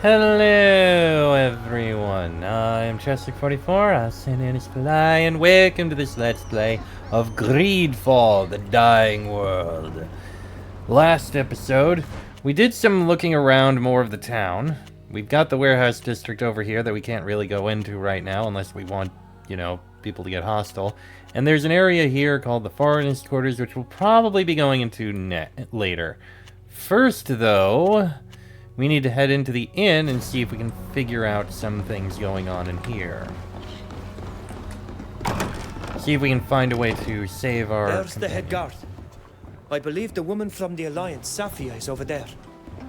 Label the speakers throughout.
Speaker 1: Hello everyone, I'm Chester44, St. Annis Play, and welcome to this Let's Play of Greedfall, the Dying World. Last episode, we did some looking around more of the town. We've got the warehouse district over here that we can't really go into right now unless we want, people to get hostile. And there's an area here called the Foreigners' Quarters, which we'll probably be going into later. First, though, we need to head into the inn and see if we can figure out some things going on in here. See if we can find a way to save our
Speaker 2: There's
Speaker 1: companion.
Speaker 2: the head guard. I believe the woman from the Alliance, Safia, is over there.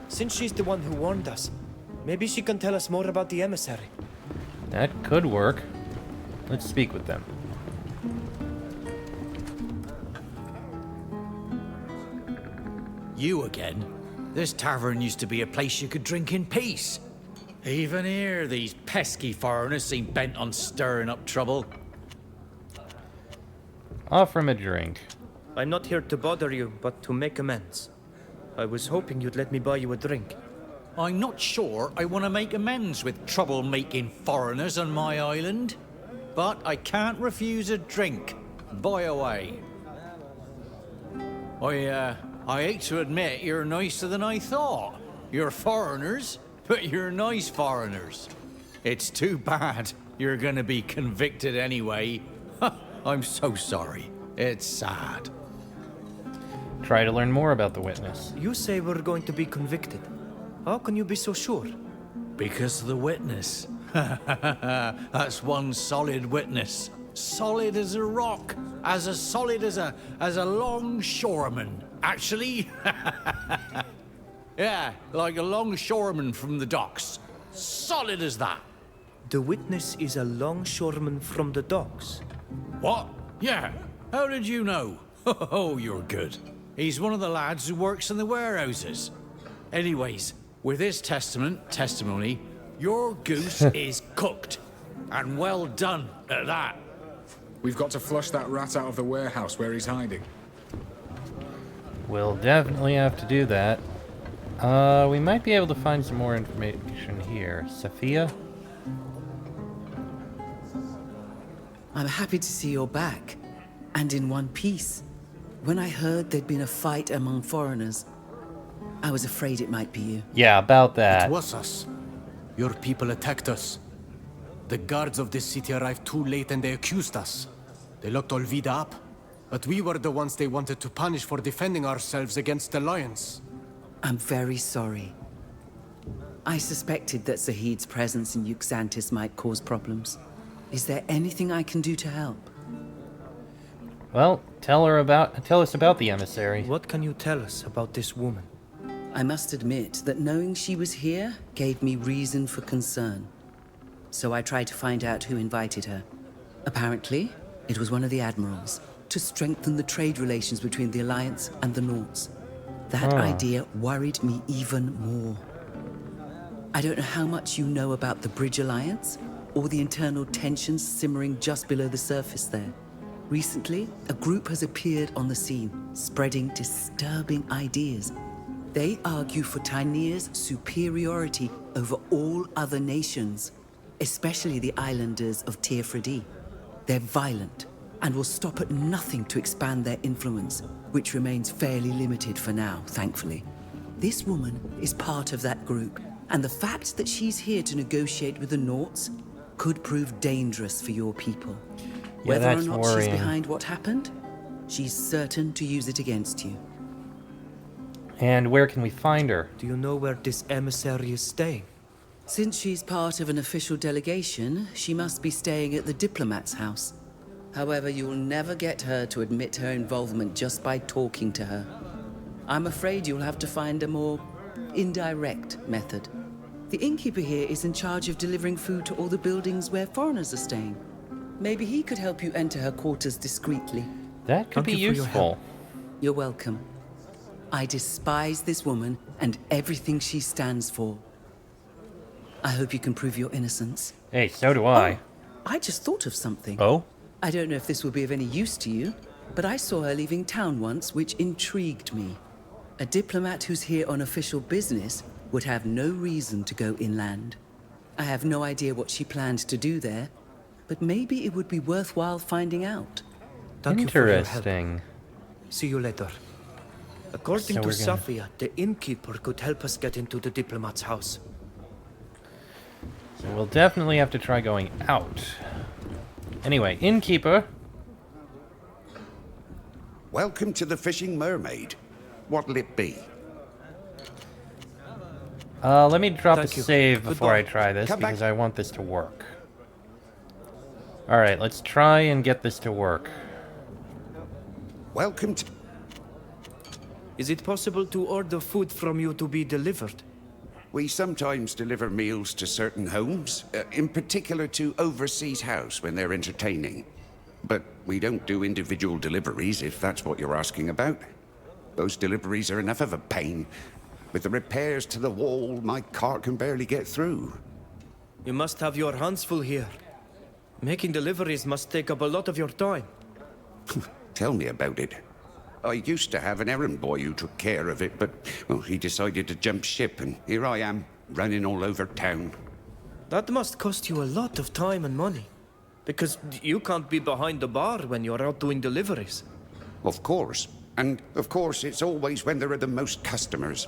Speaker 2: Since she's the one who warned us, maybe she can tell us more about the emissary.
Speaker 1: That could work. Let's speak with them.
Speaker 3: You again? This tavern used to be a place you could drink in peace. Even here, these pesky foreigners seem bent on stirring up trouble.
Speaker 1: Offer him a drink.
Speaker 2: I'm not here to bother you, but to make amends. I was hoping you'd let me buy you a drink.
Speaker 3: I'm not sure I want to make amends with trouble-making foreigners on my island, but I can't refuse a drink. Buy away. I hate to admit you're nicer than I thought. You're foreigners, but you're nice foreigners. It's too bad you're gonna be convicted anyway. I'm so sorry. It's sad.
Speaker 1: Try to learn more about the witness.
Speaker 2: You say we're going to be convicted. How can you be so sure?
Speaker 3: Because of the witness. That's one solid witness. Solid as a rock. As solid as a longshoreman. Actually, yeah, like a longshoreman from the docks. Solid as that.
Speaker 2: The witness is a longshoreman from the docks.
Speaker 3: What? Yeah. How did you know? Oh, you're good. He's one of the lads who works in the warehouses. Anyways, with his testimony, your goose is cooked. And well done at that.
Speaker 4: We've got to flush that rat out of the warehouse where he's hiding.
Speaker 1: We'll definitely have to do that. We might be able to find some more information here. Safia?
Speaker 5: I'm happy to see you're back, and in one piece. When I heard there'd been a fight among foreigners, I was afraid it might be you.
Speaker 1: Yeah, about that.
Speaker 6: It was us. Your people attacked us. The guards of this city arrived too late and they accused us. They locked Olvida up, but we were the ones they wanted to punish for defending ourselves against the Lions.
Speaker 5: I'm very sorry. I suspected that Zahid's presence in Yuxantis might cause problems. Is there anything I can do to help?
Speaker 1: Well, tell us about the emissary.
Speaker 2: What can you tell us about this woman?
Speaker 5: I must admit that knowing she was here gave me reason for concern. So I tried to find out who invited her. Apparently, it was one of the admirals, to strengthen the trade relations between the Alliance and the Nauts. That idea worried me even more. I don't know how much you know about the Bridge Alliance, or the internal tensions simmering just below the surface there. Recently, a group has appeared on the scene, spreading disturbing ideas. They argue for Tynir's superiority over all other nations, especially the islanders of Teofredi. They're violent, and will stop at nothing to expand their influence, which remains fairly limited for now, thankfully. This woman is part of that group, and the fact that she's here to negotiate with the Nauts could prove dangerous for your people.
Speaker 1: Yeah,
Speaker 5: Whether or
Speaker 1: that's
Speaker 5: not
Speaker 1: worrying.
Speaker 5: she's behind what happened, she's certain to use it against you.
Speaker 1: And where can we find her?
Speaker 2: Do you know where this emissary is staying?
Speaker 5: Since she's part of an official delegation, she must be staying at the diplomat's house. However, you'll never get her to admit her involvement just by talking to her. I'm afraid you'll have to find a more indirect method. The innkeeper here is in charge of delivering food to all the buildings where foreigners are staying. Maybe he could help you enter her quarters discreetly.
Speaker 1: That could
Speaker 2: Thank
Speaker 1: be
Speaker 2: you for your
Speaker 1: useful.
Speaker 2: help.
Speaker 5: You're welcome. I despise this woman and everything she stands for. I hope you can prove your innocence.
Speaker 1: Hey, so do I.
Speaker 5: Oh, I just thought of something.
Speaker 1: Oh?
Speaker 5: I don't know if this will be of any use to you, but I saw her leaving town once, which intrigued me. A diplomat who's here on official business would have no reason to go inland. I have no idea what she planned to do there, but maybe it would be worthwhile finding out.
Speaker 2: Thank you for your help.
Speaker 1: Interesting.
Speaker 2: See you later. According
Speaker 1: So
Speaker 2: to
Speaker 1: we're gonna-
Speaker 2: Safia, the innkeeper could help us get into the diplomat's house.
Speaker 1: So we'll definitely have to try going out. Anyway, innkeeper.
Speaker 7: Welcome to the Fishing Mermaid. What'll it be?
Speaker 1: Let me drop
Speaker 2: Thank
Speaker 1: a
Speaker 2: you.
Speaker 1: save before
Speaker 2: Goodbye.
Speaker 1: I try this
Speaker 7: Come back.
Speaker 1: because I want this to work. Alright, let's try and get this to work.
Speaker 7: Welcome to...
Speaker 2: Is it possible to order food from you to be delivered?
Speaker 7: We sometimes deliver meals to certain homes, in particular to Overseas House when they're entertaining. But we don't do individual deliveries, if that's what you're asking about. Those deliveries are enough of a pain. With the repairs to the wall, my cart can barely get through.
Speaker 2: You must have your hands full here. Making deliveries must take up a lot of your time.
Speaker 7: Tell me about it. I used to have an errand boy who took care of it, but, well, he decided to jump ship, and here I am, running all over town.
Speaker 2: That must cost you a lot of time and money. Because you can't be behind the bar when you're out doing deliveries.
Speaker 7: Of course. And, of course, it's always when there are the most customers.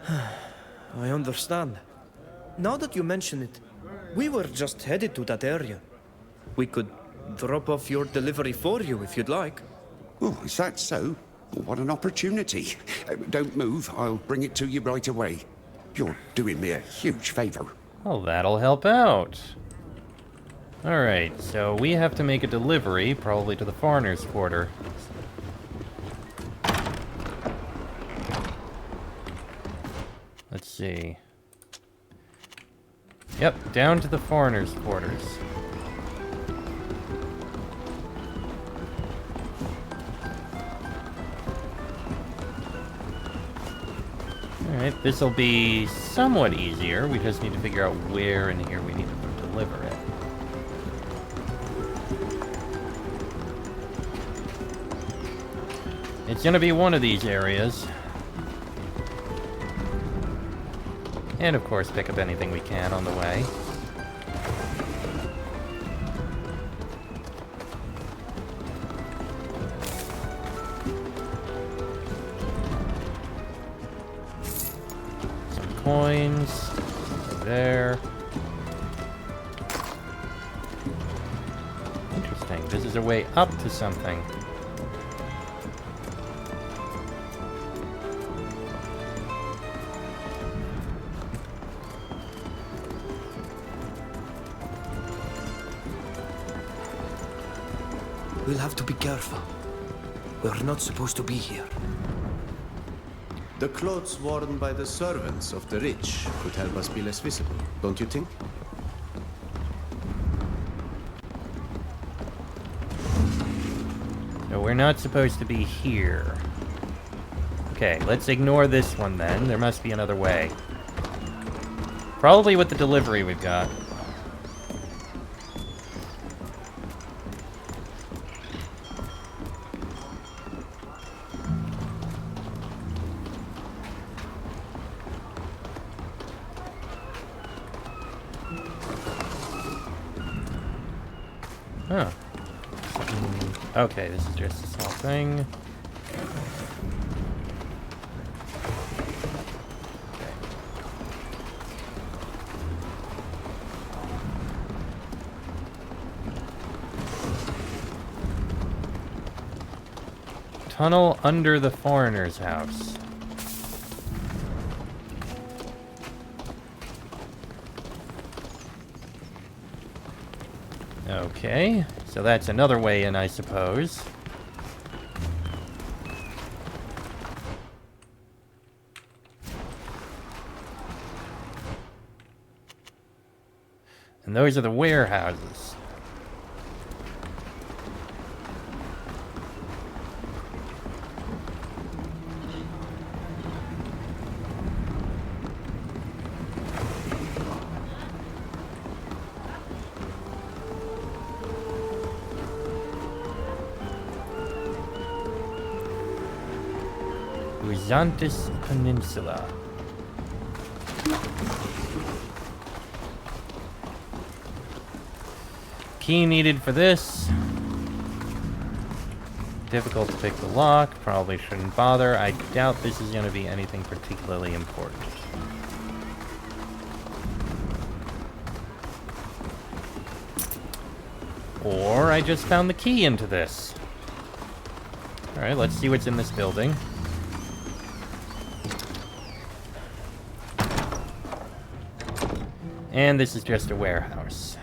Speaker 2: I understand. Now that you mention it, we were just headed to that area. We could drop off your delivery for you if you'd like.
Speaker 7: Oh, is that so? What an opportunity. Don't move. I'll bring it to you right away. You're doing me a huge favor.
Speaker 1: Well, that'll help out. Alright, so we have to make a delivery, probably to the foreigners' quarter. Let's see. Yep, down to the foreigners' quarters. Alright, this'll be somewhat easier. We just need to figure out where in here we need to deliver it. It's gonna be one of these areas. And of course, pick up anything we can on the way. Some coins. Over there. Interesting. This is a way up to something.
Speaker 2: We'll have to be careful. We're not supposed to be here.
Speaker 8: The clothes worn by the servants of the rich could help us be less visible, don't you think?
Speaker 1: So we're not supposed to be here. Okay, let's ignore this one then. There must be another way. Probably with the delivery we've got. Huh. Okay, this is just a small thing. Tunnel under the foreigner's house. Okay, so that's another way in, I suppose. And those are the warehouses. Uzantis Peninsula. Key needed for this. Difficult to pick the lock. Probably shouldn't bother. I doubt this is going to be anything particularly important. Or I just found the key into this. Alright, let's see what's in this building. And this is just a warehouse.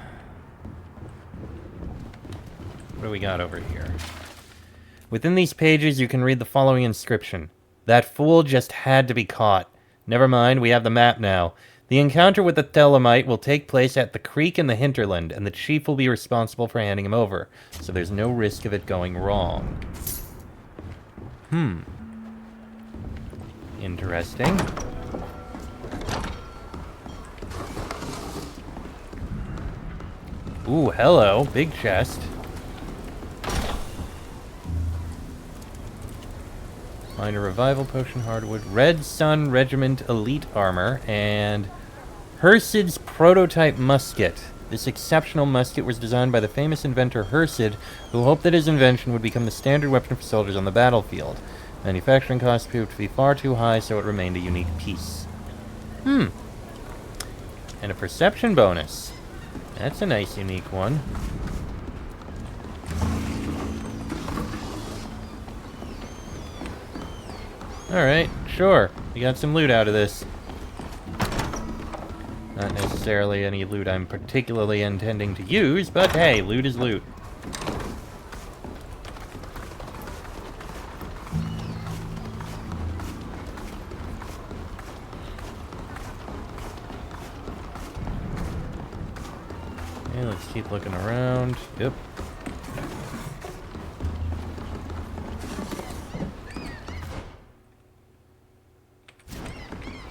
Speaker 1: What do we got over here? Within these pages, you can read the following inscription. That fool just had to be caught. Never mind, we have the map now. The encounter with the Thelemite will take place at the creek in the hinterland, and the chief will be responsible for handing him over, so there's no risk of it going wrong. Interesting. Ooh, hello. Big chest. Find a revival potion, hardwood, Red Sun Regiment elite armor, and Hersid's prototype musket. This exceptional musket was designed by the famous inventor Hersid, who hoped that his invention would become the standard weapon for soldiers on the battlefield. Manufacturing costs proved to be far too high, so it remained a unique piece. And a perception bonus. That's a nice, unique one. Alright, sure. We got some loot out of this. Not necessarily any loot I'm particularly intending to use, but hey, loot is loot. Okay, let's keep looking around. Yep.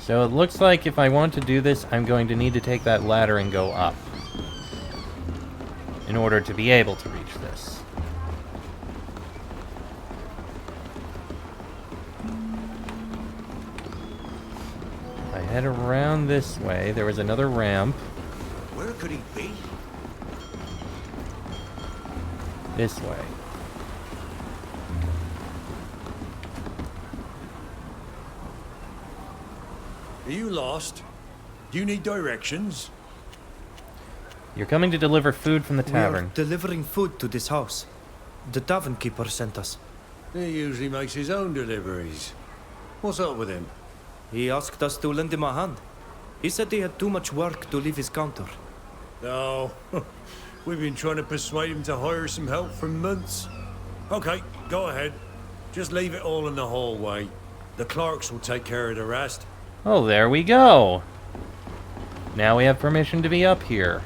Speaker 1: So it looks like if I want to do this, I'm going to need to take that ladder and go up in order to be able to reach this. If I head around this way, there was another ramp.
Speaker 3: Where could he be?
Speaker 1: This way.
Speaker 3: Are you lost? Do you need directions?
Speaker 1: You're coming to deliver food from the
Speaker 2: We are
Speaker 1: tavern.
Speaker 2: delivering food to this house. The tavern keeper sent us.
Speaker 3: He usually makes his own deliveries. What's up with him?
Speaker 2: He asked us to lend him a hand. He said he had too much work to leave his counter.
Speaker 3: No. We've been trying to persuade him to hire some help for months. Okay, go ahead. Just leave it all in the hallway. The clerks will take care of the rest.
Speaker 1: Oh, there we go. Now we have permission to be up here.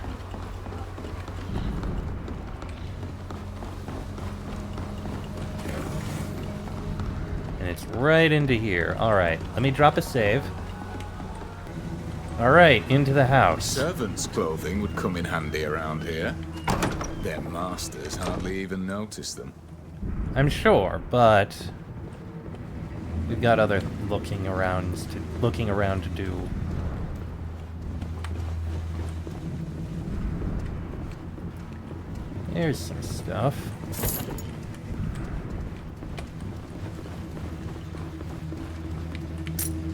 Speaker 1: And it's right into here. Alright, let me drop a save. Alright, into the house.
Speaker 9: Servants' clothing would come in handy around here. Their masters hardly even notice them.
Speaker 1: I'm sure, but we've got other looking around to do. There's some stuff.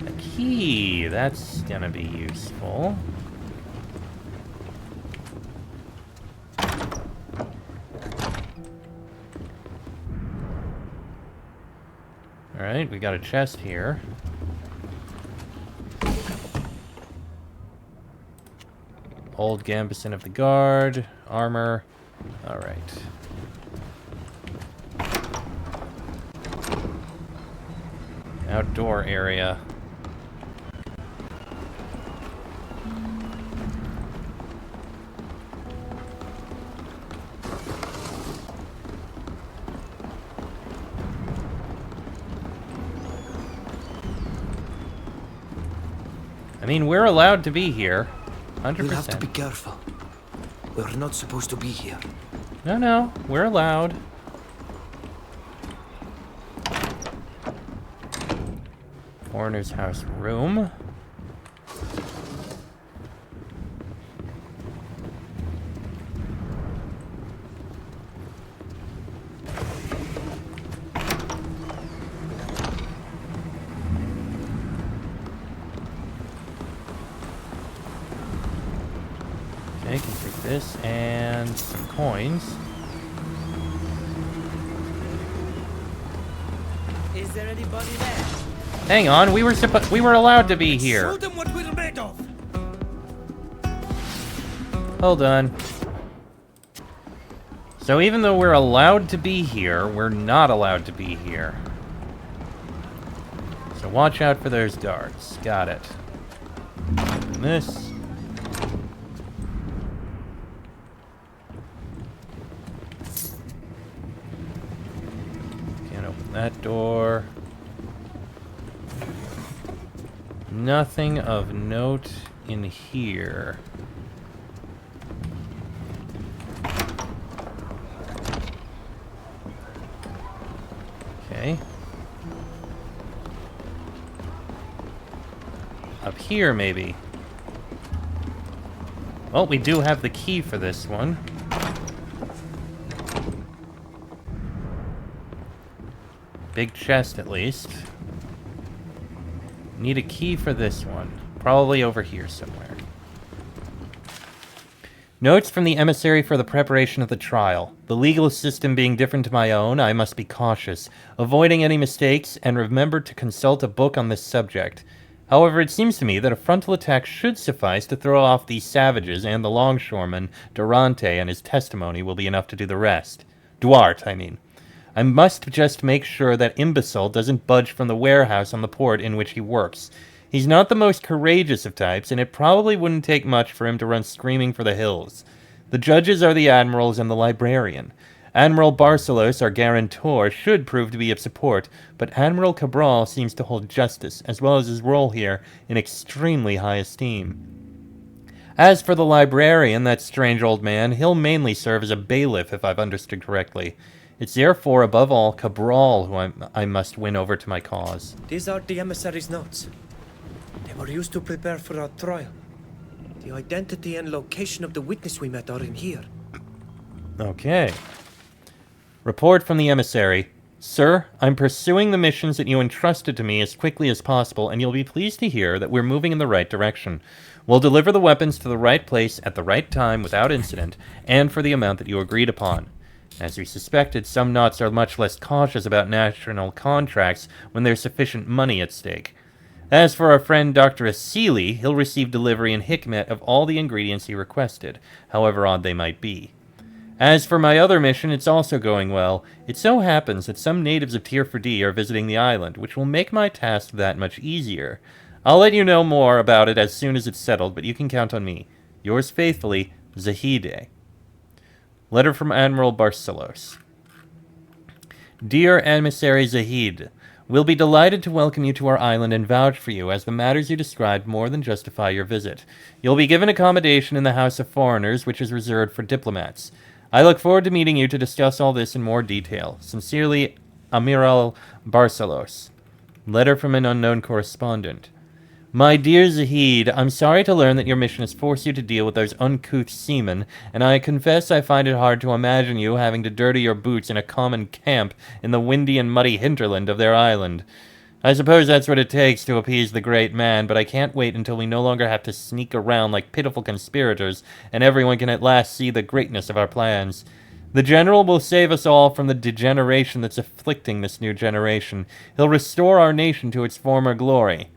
Speaker 1: A key, that's gonna be useful. Alright, we got a chest here. Old Gambeson of the Guard, armor. Alright. Outdoor area. I mean, we're allowed to be here. 100%.
Speaker 2: We'll have to be careful. We're not supposed to be here.
Speaker 1: No, we're allowed. Foreigner's house room. Okay, can take this and some coins.
Speaker 2: Is there anybody there?
Speaker 1: Hang on, we were allowed to be here.
Speaker 2: Show them what we're made of.
Speaker 1: Hold on. So even though we're allowed to be here, we're not allowed to be here. So watch out for those guards. Got it. And this. Can't open that door. Nothing of note in here. Okay. Up here, maybe. Well, we do have the key for this one. Big chest, at least. Need a key for this one. Probably over here somewhere. Notes from the emissary for the preparation of the trial. The legal system being different to my own, I must be cautious, avoiding any mistakes, and remember to consult a book on this subject. However, it seems to me that a frontal attack should suffice to throw off these savages, and the longshoreman, Durante, and his testimony will be enough to do the rest. Duarte, I mean. I must just make sure that imbecile doesn't budge from the warehouse on the port in which he works. He's not the most courageous of types, and it probably wouldn't take much for him to run screaming for the hills. The judges are the admirals and the librarian. Admiral Barcelos, our guarantor, should prove to be of support, but Admiral Cabral seems to hold justice, as well as his role here, in extremely high esteem. As for the librarian, that strange old man, he'll mainly serve as a bailiff, if I've understood correctly. It's therefore, above all, Cabral who I must win over to my cause.
Speaker 2: These are the emissary's notes. They were used to prepare for our trial. The identity and location of the witness we met are in here.
Speaker 1: Okay. Report from the emissary. Sir, I'm pursuing the missions that you entrusted to me as quickly as possible, and you'll be pleased to hear that we're moving in the right direction. We'll deliver the weapons to the right place at the right time without incident, and for the amount that you agreed upon. As we suspected, some knots are much less cautious about national contracts when there's sufficient money at stake. As for our friend Dr. Asili, he'll receive delivery in Hikmet of all the ingredients he requested, however odd they might be. As for my other mission, it's also going well. It so happens that some natives of Tier 4D are visiting the island, which will make my task that much easier. I'll let you know more about it as soon as it's settled, but you can count on me. Yours faithfully, Zahide. Letter from Admiral Barcelos. Dear Emissary Zahid, we'll be delighted to welcome you to our island and vouch for you, as the matters you described more than justify your visit. You'll be given accommodation in the House of Foreigners, which is reserved for diplomats. I look forward to meeting you to discuss all this in more detail. Sincerely, Amiral Barcelos. Letter from an unknown correspondent. My dear Zahid, I'm sorry to learn that your mission has forced you to deal with those uncouth seamen, and I confess I find it hard to imagine you having to dirty your boots in a common camp in the windy and muddy hinterland of their island. I suppose that's what it takes to appease the great man, but I can't wait until we no longer have to sneak around like pitiful conspirators, and everyone can at last see the greatness of our plans. The General will save us all from the degeneration that's afflicting this new generation. He'll restore our nation to its former glory.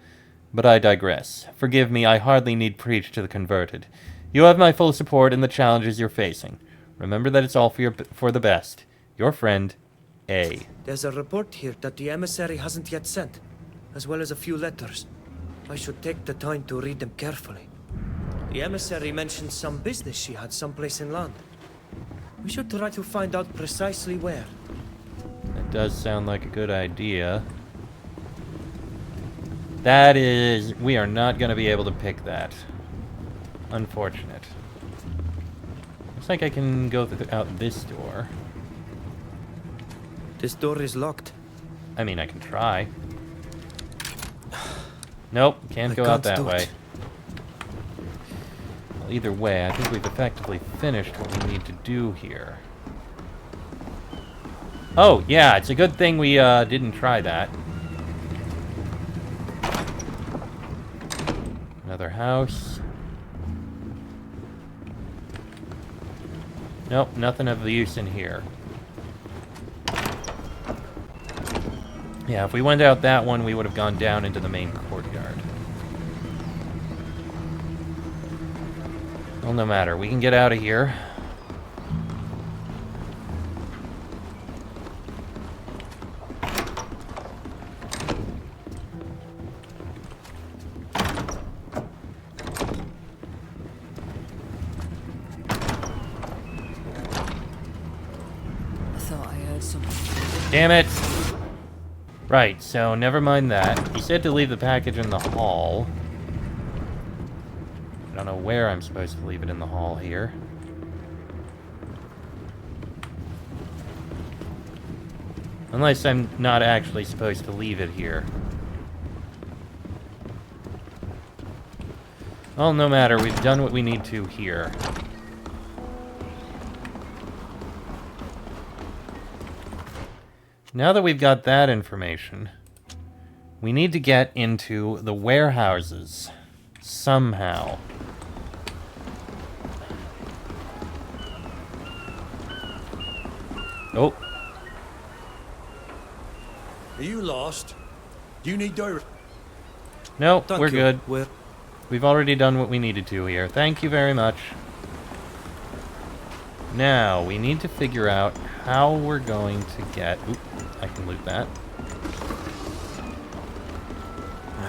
Speaker 1: But I digress. Forgive me, I hardly need preach to the converted. You have my full support in the challenges you're facing. Remember that it's all for the best. Your friend, A.
Speaker 2: There's a report here that the emissary hasn't yet sent, as well as a few letters. I should take the time to read them carefully. The emissary mentioned some business she had someplace in land. We should try to find out precisely where.
Speaker 1: That does sound like a good idea. That is... we are not going to be able to pick that. Unfortunate. Looks like I can go out this door.
Speaker 2: This door is locked.
Speaker 1: I mean, I can try. Nope, can't go out that way. Well, either way, I think we've effectively finished what we need to do here. Oh, yeah, it's a good thing we didn't try that. Another house. Nope, nothing of use in here. Yeah, if we went out that one, we would have gone down into the main courtyard. Well, no matter. We can get out of here. Damn it! Right, so never mind that. He said to leave the package in the hall. I don't know where I'm supposed to leave it in the hall here. Unless I'm not actually supposed to leave it here. Well, no matter. We've done what we need to here. Now that we've got that information, we need to get into the warehouses. Somehow. Oh.
Speaker 10: Are you lost? Do you need dirt?
Speaker 1: No, we're good.
Speaker 2: We're...
Speaker 1: We've already done what we needed to here. Thank you very much. Now, we need to figure out how we're going to get... Oop, I can loot that.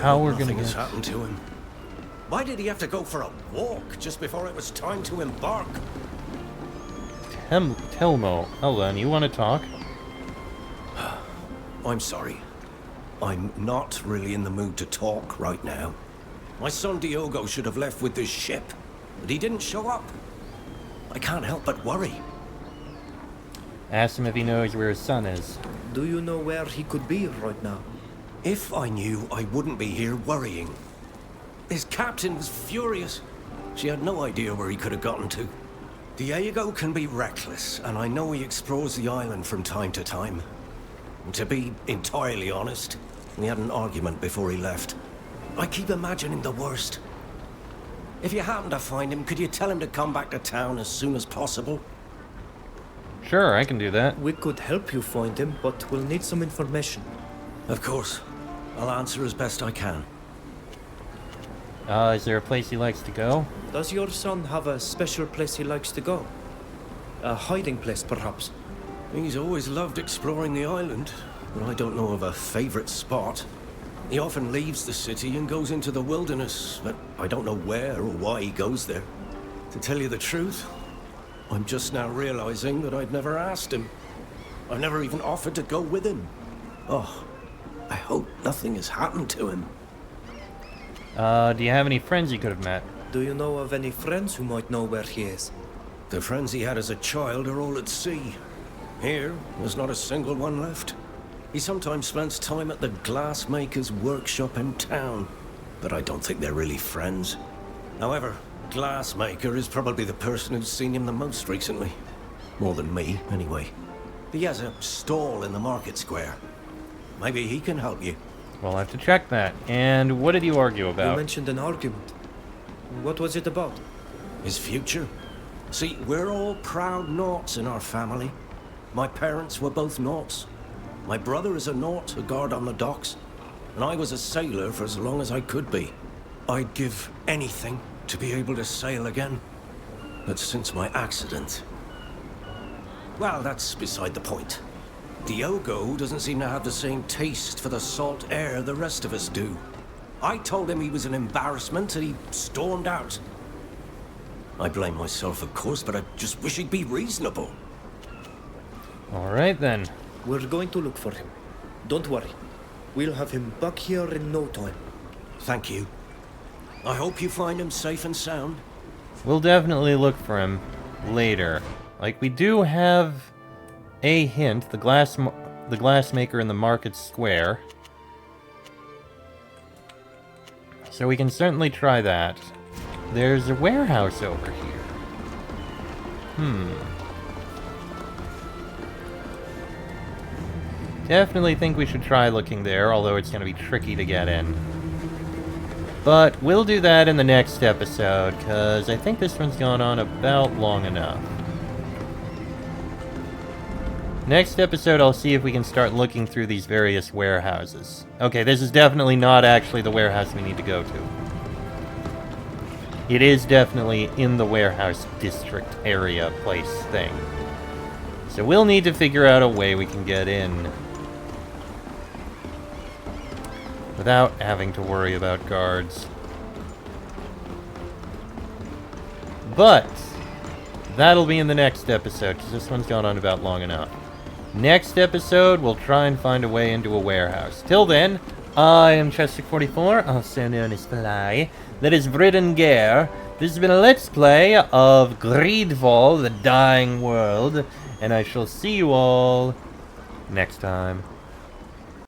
Speaker 1: How we're going to get...
Speaker 10: Nothing has happened to him. Why did he have to go for a walk just before it was time to embark?
Speaker 1: Telmo, hold on, you want to talk?
Speaker 10: I'm sorry. I'm not really in the mood to talk right now. My son Diogo should have left with this ship, but he didn't show up. I can't help but worry.
Speaker 1: Ask him if he knows where his son is.
Speaker 2: Do you know where he could be right now?
Speaker 10: If I knew, I wouldn't be here worrying. His captain was furious. She had no idea where he could have gotten to. Diego can be reckless, and I know he explores the island from time to time. To be entirely honest, we had an argument before he left. I keep imagining the worst. If you happen to find him, could you tell him to come back to town as soon as possible?
Speaker 1: Sure, I can do that.
Speaker 2: We could help you find him, but we'll need some information.
Speaker 10: Of course. I'll answer as best I can.
Speaker 1: Is there a place he likes to go?
Speaker 2: Does your son have a special place he likes to go? A hiding place, perhaps?
Speaker 10: He's always loved exploring the island, but I don't know of a favorite spot. He often leaves the city and goes into the wilderness, but I don't know where or why he goes there. To tell you the truth, I'm just now realizing that I've never asked him. I've never even offered to go with him. Oh, I hope nothing has happened to him.
Speaker 1: Do you have any friends you could have met?
Speaker 2: Do you know of any friends who might know where he is?
Speaker 10: The friends he had as a child are all at sea. Here, there's not a single one left. He sometimes spends time at the glassmaker's workshop in town, but I don't think they're really friends. However, Glassmaker is probably the person who's seen him the most recently. More than me, anyway. He has a stall in the market square. Maybe he can help you.
Speaker 1: We'll have to check that. And what did you argue about?
Speaker 2: You mentioned an argument. What was it about?
Speaker 10: His future. See, we're all proud Naughts in our family. My parents were both Naughts. My brother is a Naut, a guard on the docks. And I was a sailor for as long as I could be. I'd give anything to be able to sail again. But since my accident... Well, that's beside the point. Diogo doesn't seem to have the same taste for the salt air the rest of us do. I told him he was an embarrassment and he stormed out. I blame myself, of course, but I just wish he'd be reasonable.
Speaker 1: Alright then.
Speaker 2: We're going to look for him. Don't worry. We'll have him back here in no time.
Speaker 10: Thank you. I hope you find him safe and sound.
Speaker 1: We'll definitely look for him later. Like, we do have a hint, the glassmaker in the market square. So we can certainly try that. There's a warehouse over here. Definitely think we should try looking there, although it's going to be tricky to get in. But we'll do that in the next episode, because I think this one's gone on about long enough. Next episode, I'll see if we can start looking through these various warehouses. Okay, this is definitely not actually the warehouse we need to go to. It is definitely in the warehouse district area place thing. So we'll need to figure out a way we can get in without having to worry about guards. But that'll be in the next episode, because this one's gone on about long enough. Next episode, we'll try and find a way into a warehouse. Till then, I am Chester44, also known as Fly. That is Britain Gare. This has been a Let's Play of Greedfall, the Dying World, and I shall see you all next time.